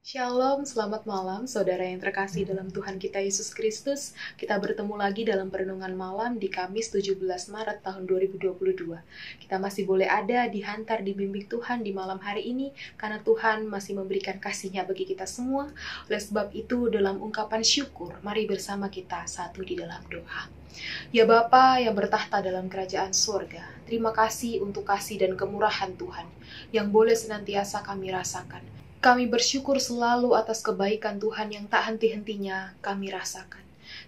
Shalom, selamat malam saudara yang terkasih dalam Tuhan kita Yesus Kristus. Kita bertemu lagi dalam perenungan malam di Kamis 17 Maret tahun 2022. Kita masih boleh ada dihantar dibimbing Tuhan di malam hari ini karena Tuhan masih memberikan kasih-Nya bagi kita semua. Oleh sebab itu dalam ungkapan syukur, mari bersama kita satu di dalam doa. Ya Bapa yang bertahta dalam kerajaan surga, terima kasih untuk kasih dan kemurahan Tuhan yang boleh senantiasa kami rasakan. Kami bersyukur selalu atas kebaikan Tuhan yang tak henti-hentinya kami rasakan.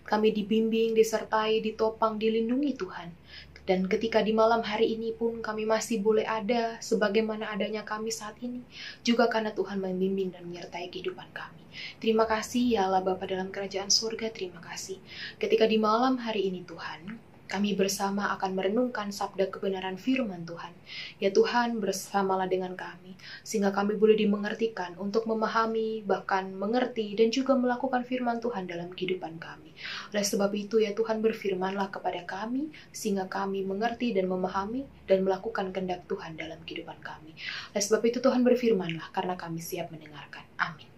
Kami dibimbing, disertai, ditopang, dilindungi Tuhan. Dan ketika di malam hari ini pun kami masih boleh ada sebagaimana adanya kami saat ini. Juga karena Tuhan membimbing dan menyertai kehidupan kami. Terima kasih ya Allah Bapa dalam kerajaan surga, terima kasih. Ketika di malam hari ini Tuhan, kami bersama akan merenungkan sabda kebenaran firman Tuhan. Ya Tuhan, bersamalah dengan kami, sehingga kami boleh dimengertikan untuk memahami, bahkan mengerti, dan juga melakukan firman Tuhan dalam kehidupan kami. Oleh sebab itu, ya Tuhan, berfirmanlah kepada kami, sehingga kami mengerti dan memahami, dan melakukan kehendak Tuhan dalam kehidupan kami. Oleh sebab itu, Tuhan berfirmanlah, karena kami siap mendengarkan. Amin.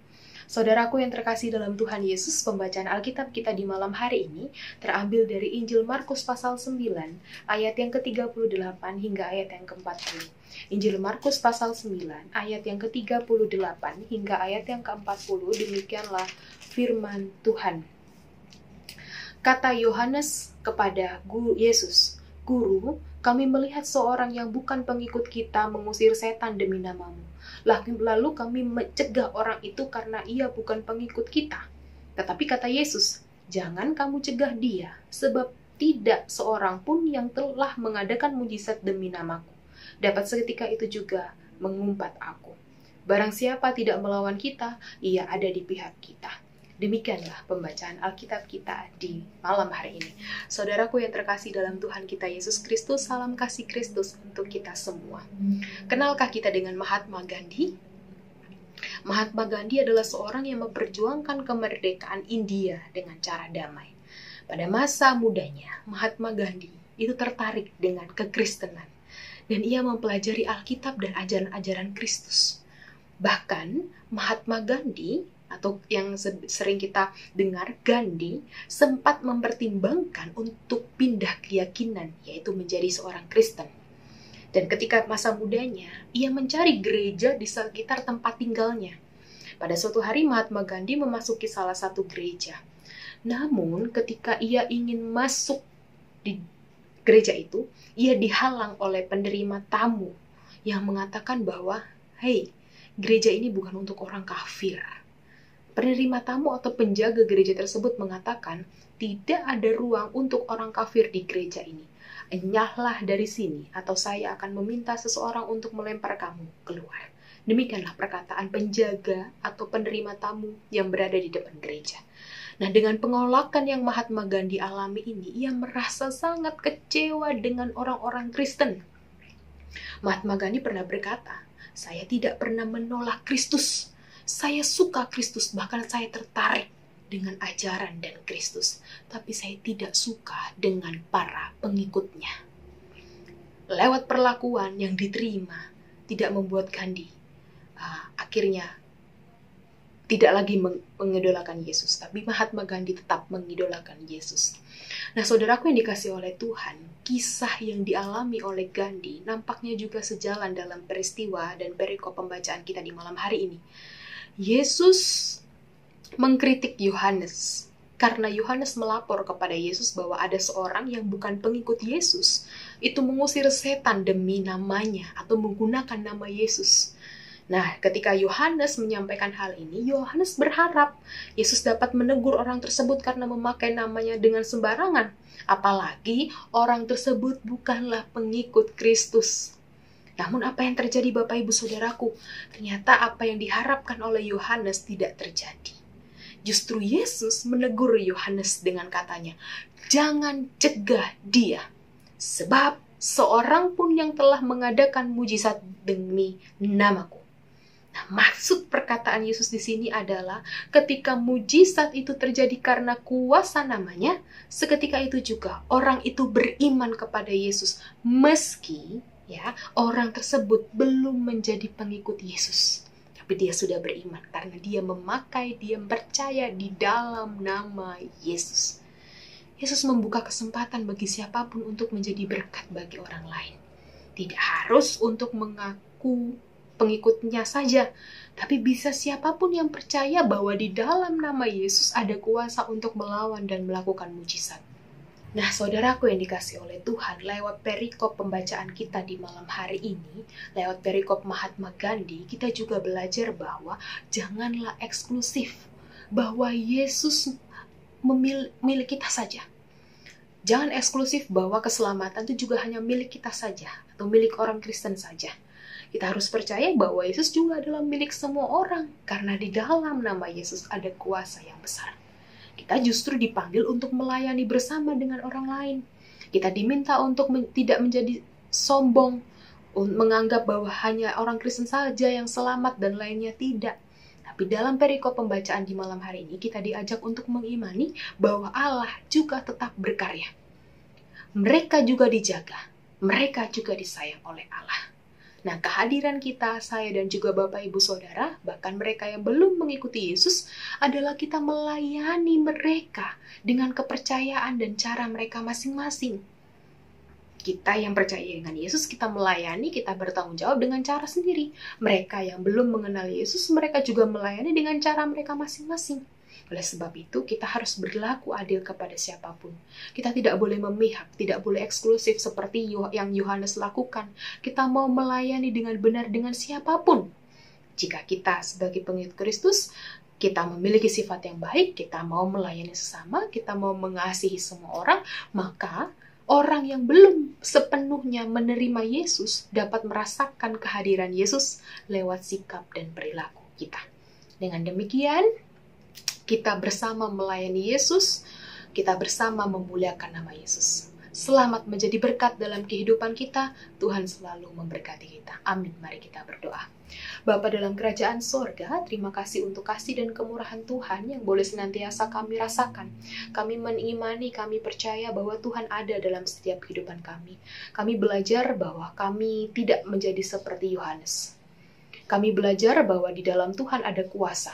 Saudaraku yang terkasih dalam Tuhan Yesus, pembacaan Alkitab kita di malam hari ini terambil dari Injil Markus pasal 9, ayat yang ke-38 hingga ayat yang ke-40. Injil Markus pasal 9, ayat yang ke-38 hingga ayat yang ke-40, demikianlah firman Tuhan. Kata Yohanes kepada Guru Yesus, "Guru, kami melihat seorang yang bukan pengikut kita mengusir setan demi namamu. Lalu kami mencegah orang itu karena ia bukan pengikut kita." Tetapi kata Yesus, "Jangan kamu cegah dia, sebab tidak seorang pun yang telah mengadakan mujizat demi namaku dapat seketika itu juga mengumpat aku. Barang siapa tidak melawan kita, ia ada di pihak kita." Demikianlah pembacaan Alkitab kita di malam hari ini. Saudaraku yang terkasih dalam Tuhan kita Yesus Kristus, salam kasih Kristus untuk kita semua. Kenalkah kita dengan Mahatma Gandhi? Mahatma Gandhi adalah seorang yang memperjuangkan kemerdekaan India dengan cara damai. Pada masa mudanya, Mahatma Gandhi itu tertarik dengan kekristenan, dan ia mempelajari Alkitab dan ajaran-ajaran Kristus. Bahkan Mahatma Gandhi, atau yang sering kita dengar Gandhi, sempat mempertimbangkan untuk pindah keyakinan, yaitu menjadi seorang Kristen. Dan ketika masa mudanya, ia mencari gereja di sekitar tempat tinggalnya. Pada suatu hari Mahatma Gandhi memasuki salah satu gereja. Namun ketika ia ingin masuk di gereja itu, ia dihalang oleh penerima tamu yang mengatakan bahwa, "Hei, gereja ini bukan untuk orang kafir." Penerima tamu atau penjaga gereja tersebut mengatakan, "Tidak ada ruang untuk orang kafir di gereja ini. Enyahlah dari sini, atau saya akan meminta seseorang untuk melempar kamu keluar." Demikianlah perkataan penjaga atau penerima tamu yang berada di depan gereja. Nah, dengan penolakan yang Mahatma Gandhi alami ini, ia merasa sangat kecewa dengan orang-orang Kristen. Mahatma Gandhi pernah berkata, "Saya tidak pernah menolak Kristus. Saya suka Kristus, bahkan saya tertarik dengan ajaran dan Kristus. Tapi saya tidak suka dengan para pengikutnya." Lewat perlakuan yang diterima, tidak membuat Gandhi akhirnya tidak lagi mengidolakan Yesus. Tapi Mahatma Gandhi tetap mengidolakan Yesus. Nah, saudaraku yang dikasihi oleh Tuhan, kisah yang dialami oleh Gandhi nampaknya juga sejalan dalam peristiwa dan perikop pembacaan kita di malam hari ini. Yesus mengkritik Yohanes karena Yohanes melapor kepada Yesus bahwa ada seorang yang bukan pengikut Yesus itu mengusir setan demi namanya atau menggunakan nama Yesus. Nah, ketika Yohanes menyampaikan hal ini, Yohanes berharap Yesus dapat menegur orang tersebut karena memakai namanya dengan sembarangan. Apalagi orang tersebut bukanlah pengikut Kristus. Namun apa yang terjadi Bapak Ibu Saudaraku? Ternyata apa yang diharapkan oleh Yohanes tidak terjadi. Justru Yesus menegur Yohanes dengan katanya, "Jangan cegah dia, sebab seorang pun yang telah mengadakan mujizat demi namaku." Nah, maksud perkataan Yesus di sini adalah ketika mujizat itu terjadi karena kuasa namanya, seketika itu juga orang itu beriman kepada Yesus meski orang tersebut belum menjadi pengikut Yesus. tapi dia sudah beriman karena dia percaya di dalam nama Yesus. Yesus membuka kesempatan bagi siapapun untuk menjadi berkat bagi orang lain. Tidak harus untuk mengaku pengikutnya saja, tapi bisa siapapun yang percaya bahwa di dalam nama Yesus ada kuasa untuk melawan dan melakukan mujizat. Nah, saudaraku yang dikasih oleh Tuhan, lewat perikop pembacaan kita di malam hari ini, lewat perikop Mahatma Gandhi, kita juga belajar bahwa janganlah eksklusif, bahwa Yesus milik kita saja. Jangan eksklusif bahwa keselamatan itu juga hanya milik kita saja, atau milik orang Kristen saja. Kita harus percaya bahwa Yesus juga adalah milik semua orang, karena di dalam nama Yesus ada kuasa yang besar. Kita justru dipanggil untuk melayani bersama dengan orang lain. Kita diminta untuk tidak menjadi sombong, menganggap bahwa hanya orang Kristen saja yang selamat dan lainnya tidak. Tapi dalam perikop pembacaan di malam hari ini, kita diajak untuk mengimani bahwa Allah juga tetap berkarya. Mereka juga dijaga, mereka juga disayang oleh Allah. Nah, kehadiran kita, saya dan juga Bapak Ibu Saudara, bahkan mereka yang belum mengikuti Yesus, adalah kita melayani mereka dengan kepercayaan dan cara mereka masing-masing. Kita yang percaya dengan Yesus, kita melayani, kita bertanggung jawab dengan cara sendiri. Mereka yang belum mengenal Yesus, mereka juga melayani dengan cara mereka masing-masing. Oleh sebab itu, kita harus berlaku adil kepada siapapun. Kita tidak boleh memihak, tidak boleh eksklusif seperti yang Yohanes lakukan. Kita mau melayani dengan benar dengan siapapun. Jika kita sebagai pengikut Kristus, kita memiliki sifat yang baik, kita mau melayani sesama, kita mau mengasihi semua orang, maka orang yang belum sepenuhnya menerima Yesus dapat merasakan kehadiran Yesus lewat sikap dan perilaku kita. Dengan demikian, kita bersama melayani Yesus, kita bersama memuliakan nama Yesus. Selamat menjadi berkat dalam kehidupan kita, Tuhan selalu memberkati kita. Amin, mari kita berdoa. Bapa dalam kerajaan sorga, terima kasih untuk kasih dan kemurahan Tuhan yang boleh senantiasa kami rasakan. Kami mengimani, kami percaya bahwa Tuhan ada dalam setiap kehidupan kami. Kami belajar bahwa kami tidak menjadi seperti Yohanes. Kami belajar bahwa di dalam Tuhan ada kuasa.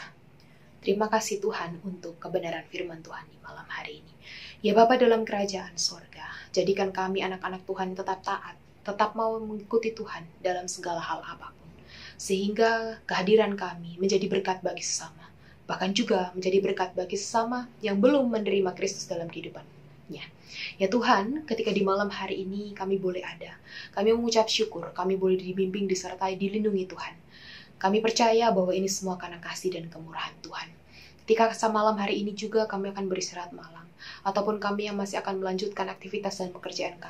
Terima kasih Tuhan untuk kebenaran firman Tuhan di malam hari ini. Ya Bapa dalam kerajaan sorga, jadikan kami anak-anak Tuhan tetap taat, tetap mau mengikuti Tuhan dalam segala hal apapun. Sehingga kehadiran kami menjadi berkat bagi sesama. Bahkan juga menjadi berkat bagi sesama yang belum menerima Kristus dalam kehidupannya. Ya Tuhan, ketika di malam hari ini kami boleh ada, kami mengucap syukur, kami boleh dibimbing, disertai, dilindungi Tuhan. Kami percaya bahwa ini semua karena kasih dan kemurahan Tuhan. Ketika malam hari ini juga kami akan beristirahat malam, ataupun kami yang masih akan melanjutkan aktivitas dan pekerjaan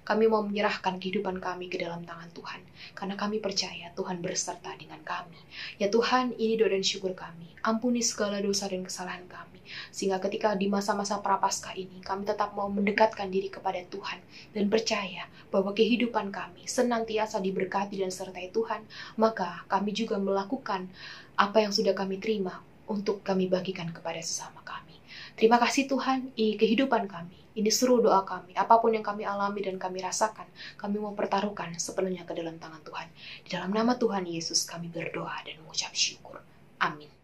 kami mau menyerahkan kehidupan kami ke dalam tangan Tuhan, karena kami percaya Tuhan berserta dengan kami. Ya Tuhan, ini doa dan syukur kami. Ampuni segala dosa dan kesalahan kami, sehingga ketika di masa-masa prapaskah ini, kami tetap mau mendekatkan diri kepada Tuhan, dan percaya bahwa kehidupan kami senantiasa diberkati dan sertai Tuhan, maka kami juga melakukan apa yang sudah kami terima, untuk kami bagikan kepada sesama kami. Terima kasih Tuhan, ini kehidupan kami, ini seru doa kami, apapun yang kami alami dan kami rasakan, kami mau pertaruhkan sepenuhnya ke dalam tangan Tuhan. Di dalam nama Tuhan Yesus kami berdoa dan mengucap syukur. Amin.